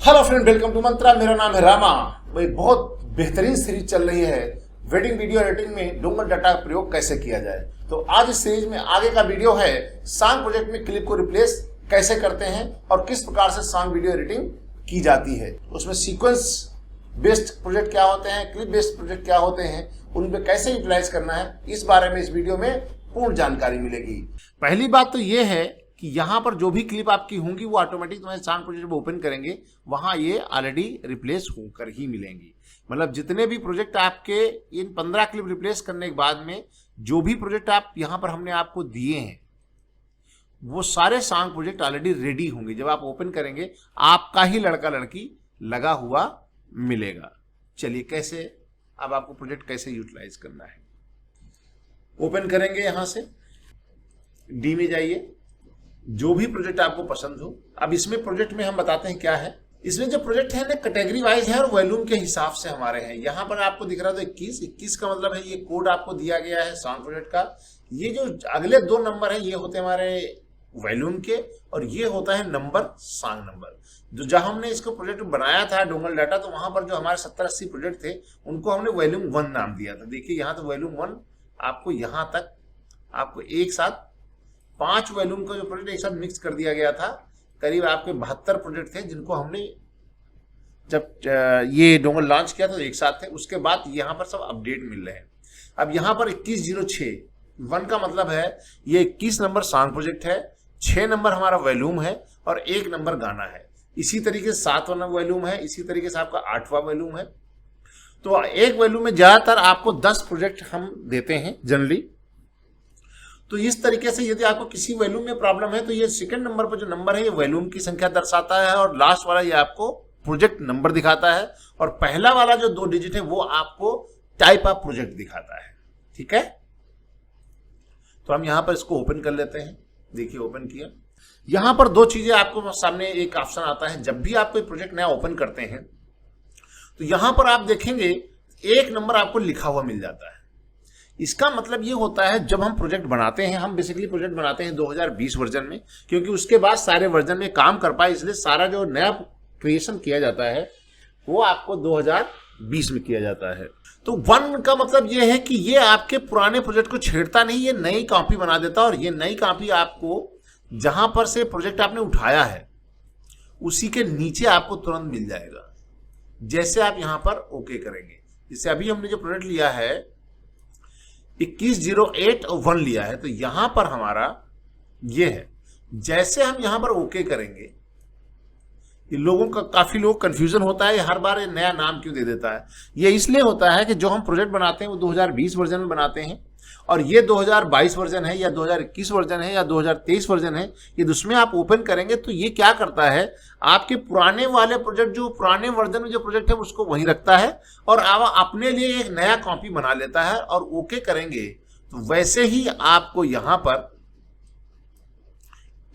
Hello friend, welcome to मंत्रा। मेरा नाम है रामा। भाई बहुत बेहतरीन सीरीज चल रही है वेडिंग वीडियो एडिटिंग में डोंगल डाटा का प्रयोग कैसे किया जाए। तो आज इस सीरीज में आगे का वीडियो है सॉन्ग प्रोजेक्ट में क्लिप को रिप्लेस कैसे करते हैं और किस प्रकार से सॉन्ग वीडियो एडिटिंग की जाती है। उसमें सीक्वेंस बेस्ड प्रोजेक्ट क्या होते हैं, क्लिप बेस्ड प्रोजेक्ट क्या होते हैं, उन पे कैसे यूटिलाइज करना है, इस बारे में इस वीडियो में पूर्ण जानकारी मिलेगी। पहली बात तो ये है कि यहाँ पर जो भी क्लिप आपकी होंगी वो ऑटोमेटिक तुम्हारे सॉन्ग प्रोजेक्ट में ओपन करेंगे, वहाँ ये ऑलरेडी रिप्लेस होकर ही मिलेंगी। मतलब जितने भी प्रोजेक्ट आपके इन 15 क्लिप रिप्लेस करने के बाद में जो भी प्रोजेक्ट आप यहाँ पर हमने आपको दिए हैं वो सारे सॉन्ग प्रोजेक्ट ऑलरेडी रेडी होंगे। जब आप ओपन करेंगे आपका ही लड़का लड़की लगा हुआ मिलेगा। चलिए कैसे अब आपको प्रोजेक्ट कैसे यूटिलाइज करना है। ओपन करेंगे, यहाँ से डी में जाइए, जो भी प्रोजेक्ट आपको पसंद हो। अब इसमें प्रोजेक्ट में हम बताते हैं क्या है। इसमें जो प्रोजेक्ट है ना कैटेगरी वाइज है और वॉल्यूम के हिसाब से हमारे हैं। यहाँ पर आपको दिख रहा था 21 का मतलब है ये कोड आपको दिया गया है सॉन्ग प्रोजेक्ट का। ये जो अगले दो नंबर है ये होते हैं हमारे वॉल्यूम के और ये होता है नंबर सॉन्ग नंबर। जो जहां हमने इसको प्रोजेक्ट बनाया था डोंगल डाटा, तो वहां पर जो हमारे 70-80 प्रोजेक्ट थे उनको हमने वॉल्यूम 1 नाम दिया था। देखिए यहाँ तो वॉल्यूम 1 आपको यहाँ तक आपको एक साथ 5 वॉल्यूम का जो प्रोजेक्ट एक साथ मिक्स कर दिया गया था। करीब आपके 72 प्रोजेक्ट थे जिनको हमने जब ये डोंगल लॉन्च किया था तो एक साथ थे। उसके बाद यहाँ पर सब अपडेट मिल रहे हैं। अब यहाँ पर 2106 का मतलब है ये 21 नंबर सॉन्ग प्रोजेक्ट है, 6 नंबर हमारा वॉल्यूम है और 1 नंबर गाना है। इसी तरीके से 7वां वॉल्यूम है, इसी तरीके से आपका 8वां वॉल्यूम है। तो एक वॉल्यूम में ज्यादातर आपको 10 प्रोजेक्ट हम देते हैं जनरली। तो इस तरीके से यदि आपको किसी वॉल्यूम में प्रॉब्लम है तो ये सेकंड नंबर पर जो नंबर है ये वॉल्यूम की संख्या दर्शाता है और लास्ट वाला ये आपको प्रोजेक्ट नंबर दिखाता है और पहला वाला जो 2 डिजिट है वो आपको टाइप ऑफ प्रोजेक्ट दिखाता है। ठीक है, तो हम यहां पर इसको ओपन कर लेते हैं। देखिए ओपन किया। यहां पर 2 चीजें आपको सामने एक ऑप्शन आता है। जब भी आप कोई प्रोजेक्ट नया ओपन करते हैं तो यहां पर आप देखेंगे 1 नंबर आपको लिखा हुआ मिल जाता है। इसका मतलब ये होता है जब हम प्रोजेक्ट बनाते हैं, हम बेसिकली प्रोजेक्ट बनाते हैं 2020 वर्जन में, क्योंकि उसके बाद सारे वर्जन में काम कर पाए, इसलिए सारा जो नया क्रिएशन किया जाता है वो आपको 2020 में किया जाता है। तो 1 का मतलब ये है कि ये आपके पुराने प्रोजेक्ट को छेड़ता नहीं, ये नई कॉपी बना देता और ये नई कॉपी आपको जहां पर से प्रोजेक्ट आपने उठाया है उसी के नीचे आपको तुरंत मिल जाएगा। जैसे आप यहां पर ओके करेंगे, जैसे अभी हमने जो प्रोजेक्ट लिया है 2108 और 1 लिया है, तो यहां पर हमारा ये है। जैसे हम यहां पर ओके करेंगे, ये लोगों का काफी लोग कंफ्यूजन होता है हर बार ये नया नाम क्यों दे देता है। ये इसलिए होता है कि जो हम प्रोजेक्ट बनाते हैं वो 2020 वर्जन में बनाते हैं और ये 2022 वर्जन है या 2021 वर्जन है या 2023 वर्जन है। ये उसमें आप ओपन करेंगे तो ये क्या करता है, आपके पुराने वाले प्रोजेक्ट जो पुराने वर्जन में जो प्रोजेक्ट है उसको वहीं रखता है और अपने लिए एक नया कॉपी बना लेता है। और ओके करेंगे तो वैसे ही आपको यहां पर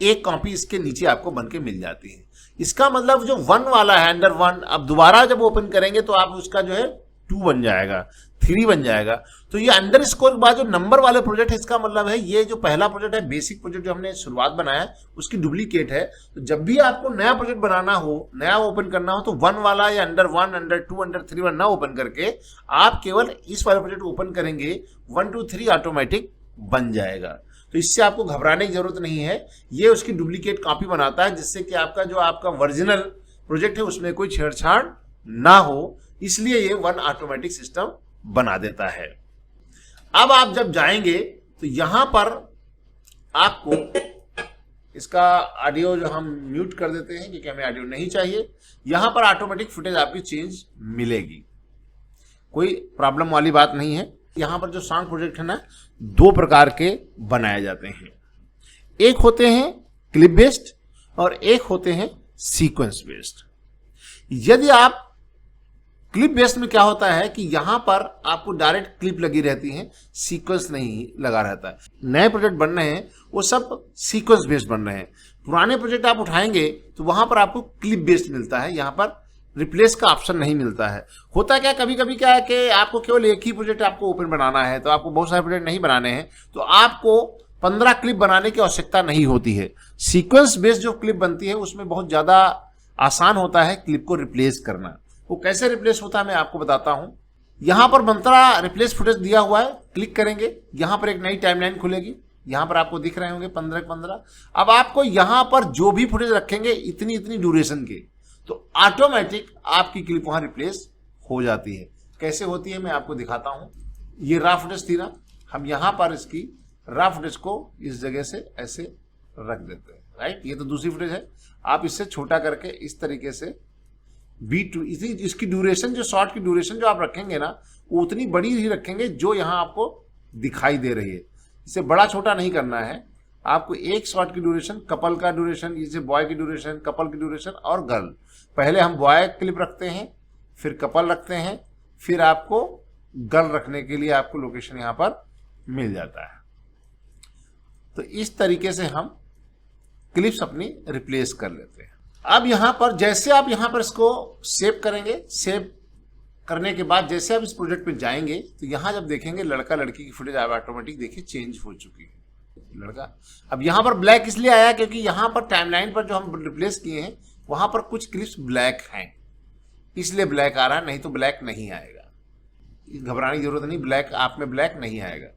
एक कॉपी इसके नीचे आपको बनके मिल जाती है। इसका मतलब जो 1 वाला है अंडर 1, अब दोबारा जब ओपन करेंगे तो आप उसका जो है 2 बन जाएगा, 3 बन जाएगा। तो ये अंडर स्कोर के बाद जो नंबर वाले प्रोजेक्ट है, इसका मतलब है ये जो पहला प्रोजेक्ट है बेसिक प्रोजेक्ट जो हमने शुरुआत बनाया उसकी डुप्लीकेट है। तो जब भी आपको नया प्रोजेक्ट बनाना हो, नया ओपन करना हो, तो 1 वाला या अंडर 1, अंडर 2, अंडर 3 ना ओपन करके आप केवल इस वाले प्रोजेक्ट ओपन करेंगे, 1, 2, 3 ऑटोमेटिक बन जाएगा। तो इससे आपको घबराने की जरूरत नहीं है। ये उसकी डुप्लीकेट कॉपी बनाता है जिससे कि आपका जो आपका ओरिजिनल प्रोजेक्ट है उसमें कोई छेड़छाड़ ना हो, इसलिए ये 1 ऑटोमेटिक सिस्टम बना देता है। अब आप जब जाएंगे तो यहां पर आपको इसका ऑडियो जो हम म्यूट कर देते हैं क्योंकि हमें ऑडियो नहीं चाहिए। यहां पर ऑटोमेटिक फुटेज आपकी चेंज मिलेगी, कोई प्रॉब्लम वाली बात नहीं है। यहां पर जो सॉन्ग प्रोजेक्ट है ना 2 प्रकार के बनाए जाते हैं। एक होते हैं क्लिप बेस्ड और एक होते हैं सीक्वेंस बेस्ड। यदि आप क्लिप बेस्ड में क्या होता है कि यहां पर आपको डायरेक्ट क्लिप लगी रहती है, सीक्वेंस नहीं लगा रहता है। नए प्रोजेक्ट बन रहे हैं वो सब सीक्वेंस बेस्ड बन रहे हैं। पुराने प्रोजेक्ट आप उठाएंगे तो वहां पर आपको क्लिप बेस्ड मिलता है, यहां पर रिप्लेस का ऑप्शन नहीं मिलता है। होता क्या कभी कभी क्या है कि आपको केवल एक ही प्रोजेक्ट आपको ओपन बनाना है, तो आपको बहुत सारे प्रोजेक्ट नहीं बनाने हैं, तो आपको 15 क्लिप बनाने की आवश्यकता नहीं होती है। सीक्वेंस बेस्ड जो क्लिप बनती है उसमें बहुत ज़्यादा आसान होता है क्लिप को रिप्लेस करना। वो कैसे रिप्लेस होता है मैं आपको बताता हूं। यहां पर मंत्रा रिप्लेस फुटेज दिया हुआ है, क्लिक करेंगे, यहां पर एक नई टाइमलाइन खुलेगी, यहां पर आपको दिख रहे होंगे 15-15। अब आपको यहां पर जो भी फुटेज रखेंगे इतनी इतनी ड्यूरेशन के, तो ऑटोमेटिक आपकी क्लिप वहां रिप्लेस हो जाती है। कैसे होती है मैं आपको दिखाता हूं। ये रॉ फुटेज थी ना, हम यहां पर इसकी रॉ फुटेज को इस जगह से ऐसे रख देते हैं, राइट। ये तो दूसरी फुटेज है, आप इससे छोटा करके इस तरीके से B2 इसकी ड्यूरेशन, जो शॉट की ड्यूरेशन जो आप रखेंगे ना, वो उतनी बड़ी ही रखेंगे जो यहां आपको दिखाई दे रही है। इसे बड़ा छोटा नहीं करना है आपको। एक शॉट की ड्यूरेशन, कपल का ड्यूरेशन, जैसे बॉय की ड्यूरेशन, कपल की ड्यूरेशन और गर्ल। पहले हम बॉय क्लिप रखते हैं, फिर कपल रखते हैं, फिर आपको गर्ल रखने के लिए आपको लोकेशन यहां पर मिल जाता है। तो इस तरीके से हम क्लिप्स अपनी रिप्लेस कर लेते हैं। अब यहां पर जैसे आप यहां पर इसको सेव करेंगे, सेव करने के बाद जैसे आप इस प्रोजेक्ट पे जाएंगे तो यहां जब देखेंगे लड़का लड़की की फुटेज ऑटोमेटिक देखिए चेंज हो चुकी है। लड़का अब यहां पर ब्लैक इसलिए आया क्योंकि यहां पर टाइमलाइन पर जो हम रिप्लेस किए हैं वहां पर कुछ क्लिप्स ब्लैक हैं, इसलिए ब्लैक आ रहा है, नहीं तो ब्लैक नहीं आएगा। घबराने की जरूरत नहीं, ब्लैक आप में ब्लैक नहीं आएगा,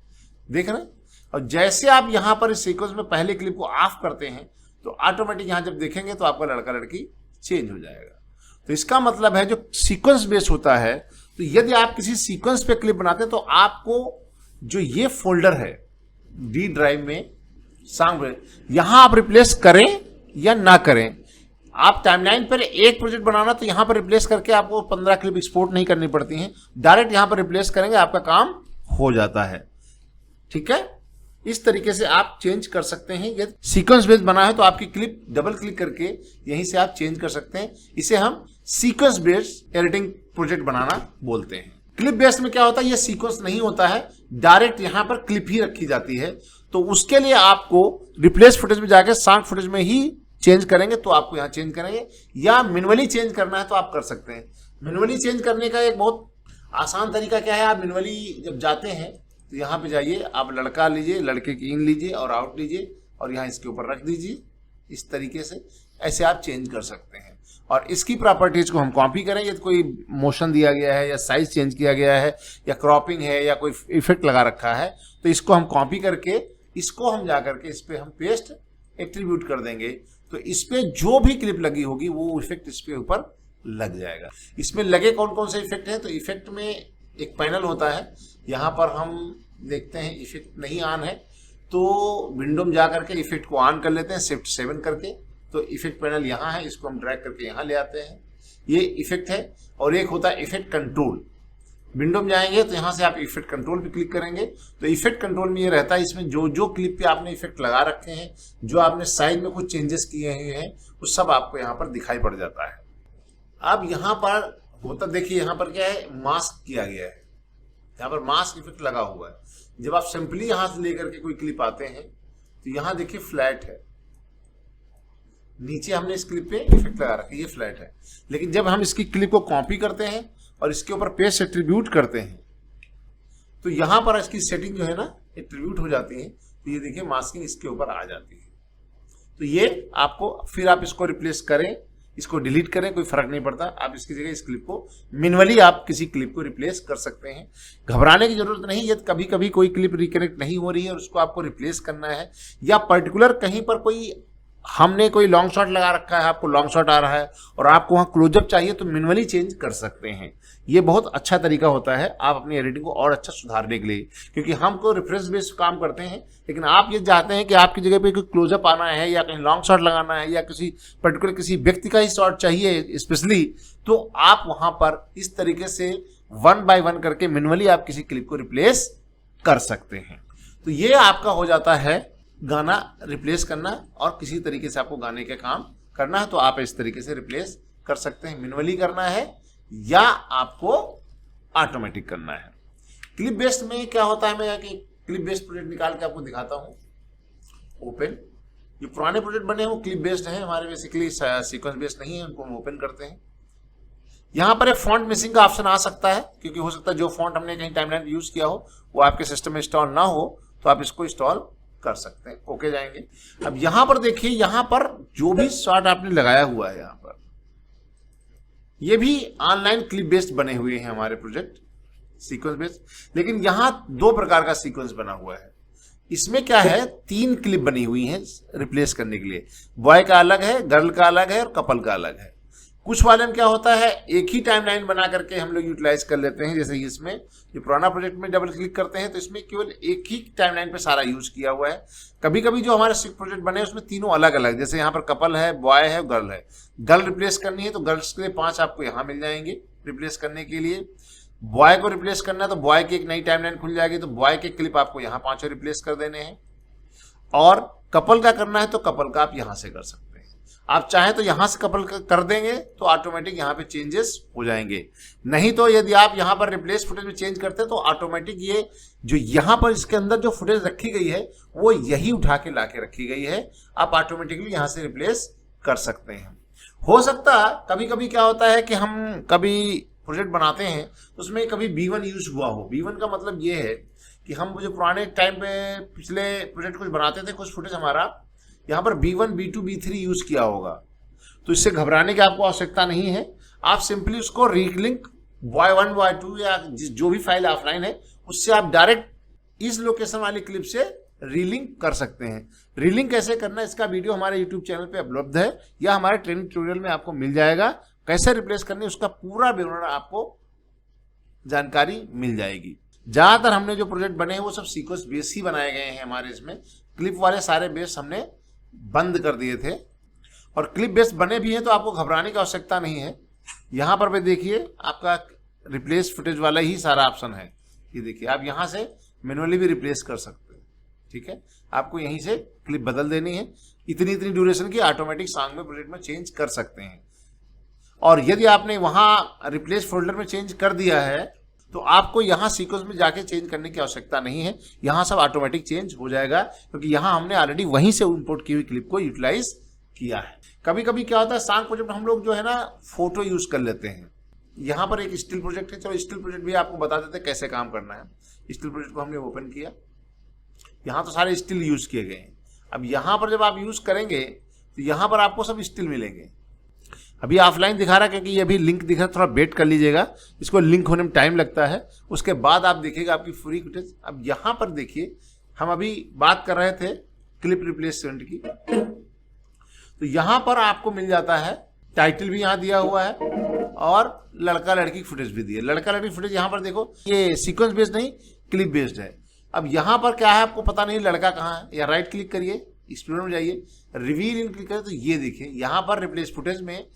देख रहे हैं। और जैसे आप यहां पर इस सीक्वेंस में पहले क्लिप को ऑफ करते हैं तो ऑटोमेटिक यहां जब देखेंगे तो आपका लड़का लड़की चेंज हो जाएगा। तो इसका मतलब है जो सीक्वेंस बेस्ड होता है, तो यदि आप किसी सीक्वेंस पे क्लिप बनाते हैं तो आपको जो ये फोल्डर है डी ड्राइव में सांग, यहां आप रिप्लेस करें या ना करें, आप टाइमलाइन पर एक प्रोजेक्ट बनाना तो यहां पर रिप्लेस करके आपको 15 क्लिप एक्सपोर्ट नहीं करनी पड़ती हैं, डायरेक्ट यहां पर रिप्लेस करेंगे आपका काम हो जाता है। ठीक है, इस तरीके से आप चेंज कर सकते हैं। यदि सीक्वेंस बेस्ड बना है तो आपकी क्लिप डबल क्लिक करके यहीं से आप चेंज कर सकते हैं। इसे हम सीक्वेंस बेस्ड एडिटिंग प्रोजेक्ट बनाना बोलते हैं। क्लिप बेस्ड में क्या होता है, ये सीक्वेंस नहीं होता है, डायरेक्ट यहां पर क्लिप ही रखी जाती है। तो उसके लिए आपको रिप्लेस फुटेज में जाकर सांग फुटेज में ही चेंज करेंगे तो आपको यहां चेंज करेंगे, या मैन्युअली चेंज करना है तो आप कर सकते हैं। मैन्युअली चेंज करने का एक बहुत आसान तरीका क्या है, आप मैन्युअली जब जाते हैं तो यहाँ पे जाइए, आप लड़का लीजिए, लड़के की इन लीजिए और आउट लीजिए और यहाँ इसके ऊपर रख दीजिए। इस तरीके से ऐसे आप चेंज कर सकते हैं। और इसकी प्रॉपर्टीज को हम कॉपी करें, यदि कोई मोशन दिया गया है या साइज चेंज किया गया है या क्रॉपिंग है या कोई इफेक्ट लगा रखा है तो इसको हम कॉपी करके इसको हम जा करके इस पर हम पेस्ट एट्रीब्यूट कर देंगे, तो इस पर जो भी क्लिप लगी होगी वो इफेक्ट इस पे ऊपर लग जाएगा। इसमें लगे कौन कौन से इफेक्ट हैं, तो इफेक्ट में एक पैनल होता है, यहाँ पर हम देखते हैं इफेक्ट नहीं ऑन है तो विंडो में जा करके इफेक्ट को ऑन कर लेते हैं शिफ्ट 7 करके, तो इफेक्ट पैनल यहाँ है, इसको हम ड्रैग करके यहाँ ले आते हैं। ये इफेक्ट है। और एक होता है इफेक्ट कंट्रोल, विंडो में जाएंगे तो यहाँ से आप इफेक्ट कंट्रोल पे क्लिक करेंगे तो इफेक्ट कंट्रोल में ये रहता है, इसमें जो जो क्लिप पे आपने इफेक्ट लगा रखे हैं, जो आपने साइज में कुछ चेंजेस किए हुए हैं, वो सब आपको यहाँ पर दिखाई पड़ जाता है। अब यहाँ पर होता देखिए, यहाँ पर क्या है, मास्क किया गया है, यहाँ पर मास्क इफेक्ट लगा हुआ है। जब आप सिंपली यहां से लेकर के कोई क्लिप आते हैं तो यहां देखिए फ्लैट है, नीचे हमने इस क्लिप पे इफेक्ट लगा रखा है, ये फ्लैट है। लेकिन जब हम इसकी क्लिप को कॉपी करते हैं और इसके ऊपर पेस्ट एट्रीब्यूट करते हैं तो यहां पर इसकी सेटिंग जो है ना एट्रीब्यूट हो जाती है, तो ये देखिए मास्किंग इसके ऊपर आ जाती है। तो ये आपको फिर आप इसको रिप्लेस करें, इसको डिलीट करें, कोई फर्क नहीं पड़ता। आप इसकी जगह इस क्लिप को मैन्युअली आप किसी क्लिप को रिप्लेस कर सकते हैं। घबराने की जरूरत नहीं, यदि कभी कभी कोई क्लिप रिकनेक्ट नहीं हो रही है और उसको आपको रिप्लेस करना है, या पर्टिकुलर कहीं पर कोई हमने कोई लॉन्ग शॉट लगा रखा है, आपको लॉन्ग शॉट आ रहा है और आपको वहाँ क्लोजअप चाहिए तो मैन्युअली चेंज कर सकते हैं। ये बहुत अच्छा तरीका होता है आप अपनी एडिटिंग को और अच्छा सुधारने के लिए, क्योंकि हमको रेफरेंस बेस्ड काम करते हैं, लेकिन आप ये चाहते हैं कि आपकी जगह पे कोई क्लोजअप आना है या कहीं लॉन्ग शॉट लगाना है या किसी पर्टिकुलर किसी व्यक्ति का ही शॉट चाहिए स्पेशली, तो आप वहाँ पर इस तरीके से 1 by 1 करके मैन्युअली आप किसी क्लिप को रिप्लेस कर सकते हैं। तो ये आपका हो जाता है गाना रिप्लेस करना, और किसी तरीके से आपको गाने का काम करना है तो आप इस तरीके से रिप्लेस कर सकते हैं। मैन्युअली करना है या आपको ऑटोमेटिक करना है। क्लिप बेस्ड में क्या होता है, मैं क्लिप बेस्ड प्रोजेक्ट निकाल के आपको दिखाता हूं। ओपन, जो पुराने प्रोजेक्ट बने हैं वो क्लिप बेस्ड हैं, हमारे बेसिकली सीक्वेंस बेस्ड नहीं है, उनको हम ओपन करते हैं। यहां पर एक फॉन्ट मिसिंग का ऑप्शन आ सकता है, क्योंकि हो सकता है जो फॉन्ट हमने कहीं टाइमलाइन यूज किया हो वो आपके सिस्टम में इंस्टॉल ना हो, तो आप इसको इंस्टॉल कर सकते हैं। ओके जाएंगे। अब यहां पर देखिए, यहां पर जो भी शॉट आपने लगाया हुआ है, यहां पर ये भी ऑनलाइन क्लिप बेस्ड बने हुए हैं हमारे प्रोजेक्ट, सीक्वेंस बेस्ड। लेकिन यहां 2 प्रकार का सीक्वेंस बना हुआ है। इसमें क्या है, 3 क्लिप बनी हुई हैं रिप्लेस करने के लिए। बॉय का अलग है, गर्ल का अलग है और कपल का अलग है। कुछ वाले में क्या होता है, एक ही टाइमलाइन बना करके हम लोग यूटिलाइज कर लेते हैं। जैसे इसमें ये पुराना प्रोजेक्ट में डबल क्लिक करते हैं तो इसमें केवल एक ही टाइमलाइन पे सारा यूज किया हुआ है। कभी कभी जो हमारे सिक प्रोजेक्ट बने हैं उसमें तीनों अलग अलग, जैसे यहाँ पर कपल है, बॉय है, गर्ल है। गर्ल रिप्लेस करनी है तो गर्ल्स के लिए 5 आपको यहाँ मिल जाएंगे रिप्लेस करने के लिए। बॉय को रिप्लेस करना है तो बॉय की एक नई टाइमलाइन खुल जाएगी, तो बॉय के क्लिप आपको यहाँ 5 रिप्लेस कर देने हैं। और कपल का करना है तो कपल का आप यहाँ से कर सकते हैं। आप चाहे तो यहां से कपल कर देंगे तो ऑटोमेटिक यहाँ पे चेंजेस हो जाएंगे। नहीं तो यदि आप यहाँ पर रिप्लेस फुटेज में चेंज करते हैं तो ऑटोमेटिक ये जो यहाँ पर इसके अंदर जो फुटेज रखी गई है वो यही उठा के ला के रखी गई है, आप ऑटोमेटिकली यहाँ से रिप्लेस कर सकते हैं। हो सकता कभी कभी क्या होता है कि हम कभी प्रोजेक्ट बनाते हैं उसमें कभी B1 यूज हुआ हो। B1 का मतलब ये है कि हम जो पुराने टाइम पे पिछले प्रोजेक्ट कुछ बनाते थे, कुछ फुटेज हमारा यहाँ पर B1, B2, B3 यूज किया होगा, तो इससे घबराने की आपको आवश्यकता नहीं है। आप सिंपली उसको रीलिंक Y1, Y2 या जो भी फाइल ऑफलाइन है उससे आप डायरेक्ट इस लोकेशन वाली क्लिप से रीलिंक कर सकते हैं। रीलिंक कैसे करना है इसका वीडियो हमारे यूट्यूब चैनल पे उपलब्ध है या हमारे ट्रेनिंग ट्यूटोरियल में आपको मिल जाएगा। कैसे रिप्लेस करनी है उसका पूरा विवरण आपको जानकारी मिल जाएगी। ज्यादातर हमने जो प्रोजेक्ट बने हैं वो सब सीक्वेंस बेस ही बनाए गए हैं हमारे। इसमें क्लिप वाले सारे बेस हमने बंद कर दिए थे और क्लिप बेस बने भी हैं तो आपको घबराने की आवश्यकता नहीं है। यहाँ पर भी देखिए आपका रिप्लेस फुटेज वाला ही सारा ऑप्शन है। ये देखिए आप यहाँ से मैनुअली भी रिप्लेस कर सकते हैं। ठीक है, आपको यहीं से क्लिप बदल देनी है, इतनी ड्यूरेशन की ऑटोमेटिक सॉन्ग में प्रोजेक्ट में चेंज कर सकते हैं। और यदि आपने वहाँ रिप्लेस फोल्डर में चेंज कर दिया है तो आपको यहाँ सीक्वेंस में जाके चेंज करने की आवश्यकता नहीं है, यहाँ सब ऑटोमेटिक चेंज हो जाएगा क्योंकि यहाँ हमने ऑलरेडी वहीं से इंपोर्ट की हुई क्लिप को यूटिलाइज किया है। कभी कभी क्या होता है, सॉन्ग प्रोजेक्ट हम लोग जो है ना फोटो यूज कर लेते हैं। यहाँ पर एक स्टिल प्रोजेक्ट है, चलो स्टिल प्रोजेक्ट भी आपको बता देते हैं कैसे काम करना है। स्टिल प्रोजेक्ट को हमने ओपन किया, यहाँ तो सारे स्टिल यूज किए गए हैं। अब यहाँ पर जब आप यूज करेंगे तो यहाँ पर आपको सब स्टिल मिलेंगे। अभी ऑफलाइन दिखा रहा है क्योंकि ये अभी लिंक दिख रहा है, थोड़ा वेट कर लीजिएगा, इसको लिंक होने में टाइम लगता है। उसके बाद आप देखिएगा आपकी फ्री फुटेज। अब यहाँ पर देखिए हम अभी बात कर रहे थे क्लिप रिप्लेसमेंट की, तो यहाँ पर आपको मिल जाता है टाइटल भी यहाँ दिया हुआ है और लड़का लड़की फुटेज भी दी है। लड़का लड़की फुटेज यहाँ पर देखो ये सीक्वेंस बेस्ड नहीं क्लिप बेस्ड है। अब यहाँ पर क्या है आपको पता नहीं लड़का कहाँ है, या राइट क्लिक करिए, एक्सप्लोर में जाइए, रिवील इन क्लिक करें तो ये देखिए यहाँ पर रिप्लेस फुटेज में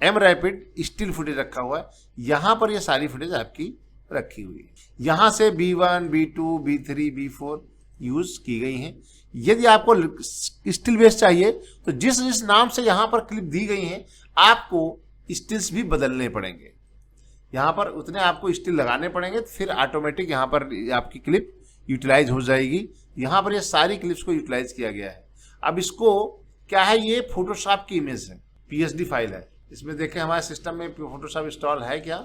एम रैपिड स्टिल फुटेज रखा हुआ है। यहाँ पर ये सारी फुटेज आपकी रखी हुई है। यहाँ से B1, B2, B3, B4 use की गई हैं। यदि आपको स्टिल बेस चाहिए तो जिस जिस नाम से यहाँ पर क्लिप दी गई हैं आपको स्टिल्स भी बदलने पड़ेंगे। यहाँ पर उतने आपको स्टिल लगाने पड़ेंगे, फिर ऑटोमेटिक यहाँ पर आपकी क्लिप यूटिलाइज हो जाएगी। यहाँ पर ये सारी क्लिप्स को यूटिलाइज किया गया है। अब इसको क्या है, ये फोटोशॉप की इमेज है, PSD फाइल है। इसमें देखें हमारे सिस्टम में फोटोशॉप इंस्टॉल है क्या?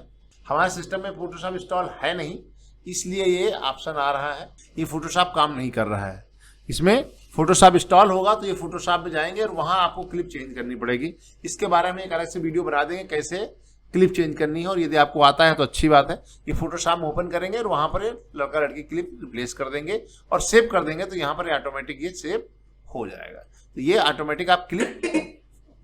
हमारे सिस्टम में फोटोशॉप इंस्टॉल है नहीं, इसलिए ये ऑप्शन आ रहा है। ये फोटोशॉप काम नहीं कर रहा है। इसमें फोटोशॉप इंस्टॉल होगा तो ये फोटोशॉप में जाएंगे और वहां आपको क्लिप चेंज करनी पड़ेगी। इसके बारे में एक अलग से वीडियो बना देंगे कैसे क्लिप चेंज करनी है, और यदि आपको आता है तो अच्छी बात है। ये फोटोशॉप में ओपन करेंगे और वहां पर लड़का लड़की क्लिप रिप्लेस कर देंगे और सेव कर देंगे तो यहाँ पर ऑटोमेटिक ये सेव हो जाएगा। तो ये ऑटोमेटिक आप क्लिप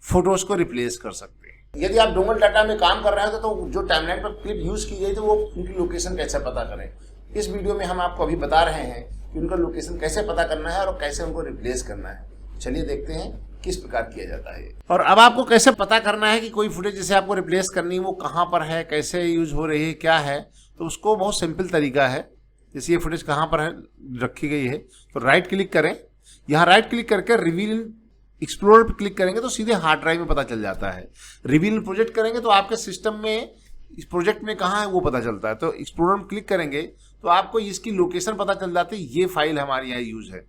फोटोज को रिप्लेस कर सकते हैं। यदि आप डोंगल डाटा में काम कर रहे हैं तो जो टाइमलाइन पर क्लिप यूज की गई तो वो उनकी लोकेशन कैसे पता करें, इस वीडियो में हम आपको अभी बता रहे हैं कि उनका लोकेशन कैसे पता करना है और कैसे उनको रिप्लेस करना है। चलिए देखते हैं किस प्रकार किया जाता है। और अब आपको कैसे पता करना है कि कोई फुटेज जैसे आपको रिप्लेस करनी है वो कहाँ पर है, कैसे यूज हो रही है, क्या है, तो उसको बहुत सिंपल तरीका है। जैसे ये फुटेज कहाँ पर है रखी गई है तो राइट क्लिक करें, यहाँ राइट क्लिक करके रिवील एक्सप्लोरर पर क्लिक करेंगे तो सीधे हार्ड ड्राइव में पता चल जाता है। रिवील प्रोजेक्ट करेंगे तो आपके सिस्टम में इस प्रोजेक्ट में कहाँ है वो पता चलता है। तो एक्सप्लोरर में क्लिक करेंगे तो आपको इसकी लोकेशन पता चल जाती है, ये फाइल हमारे यहाँ यूज है।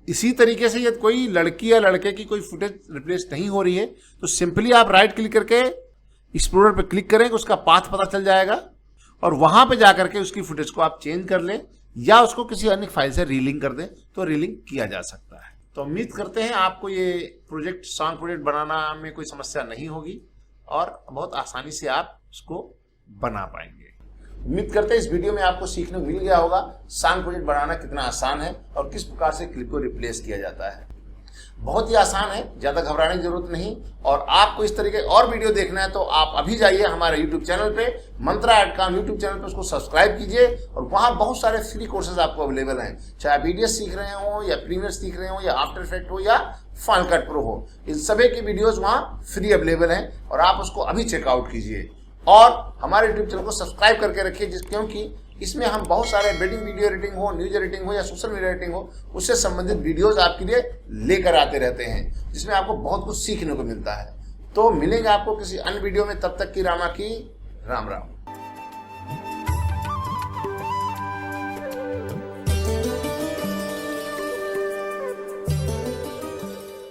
इसी तरीके से यदि कोई लड़की या लड़के की कोई फुटेज रिप्लेस नहीं हो रही है तो सिंपली आप राइट क्लिक करके एक्सप्लोरर पर क्लिक करेंगे, उसका पाथ पता चल जाएगा और वहां पे जाकर के उसकी फुटेज को आप चेंज कर लें या उसको किसी अन्य फाइल से रीलिंक कर दें तो रीलिंक किया जा सकता है। तो उम्मीद करते हैं आपको ये प्रोजेक्ट सॉन्ग प्रोजेक्ट बनाना में कोई समस्या नहीं होगी और बहुत आसानी से आप उसको बना पाएंगे। उम्मीद करते हैं इस वीडियो में आपको सीखने को मिल गया होगा सांग प्रोजेक्ट बनाना कितना आसान है और किस प्रकार से क्लिप को रिप्लेस किया जाता है। बहुत ही आसान है, ज़्यादा घबराने की जरूरत नहीं। और आपको इस तरीके और वीडियो देखना है तो आप अभी जाइए हमारे यूट्यूब चैनल पे, मंत्रा.com यूट्यूब चैनल पे, उसको सब्सक्राइब कीजिए और वहाँ बहुत सारे फ्री कोर्सेज आपको अवेलेबल हैं। चाहे वीडियोस सीख रहे हो या प्रीमियर सीख रहे हो या आफ्टर इफेक्ट हो या फाइनल कट प्रो हो, इन सभी की वीडियोज़ वहाँ फ्री अवेलेबल हैं और आप उसको अभी चेकआउट कीजिए। और हमारे यूट्यूब चैनल को सब्सक्राइब करके रखिए, क्योंकि इसमें हम बहुत सारे वेडिंग वीडियो एडिटिंग हो, न्यूज एडिटिंग हो या सोशल मीडिया एडिटिंग हो, उससे संबंधित वीडियोस आपके लिए लेकर आते रहते हैं, जिसमें आपको बहुत कुछ सीखने को मिलता है। तो मिलेंगे आपको किसी अन्य वीडियो में, तब तक की रामा की राम राम।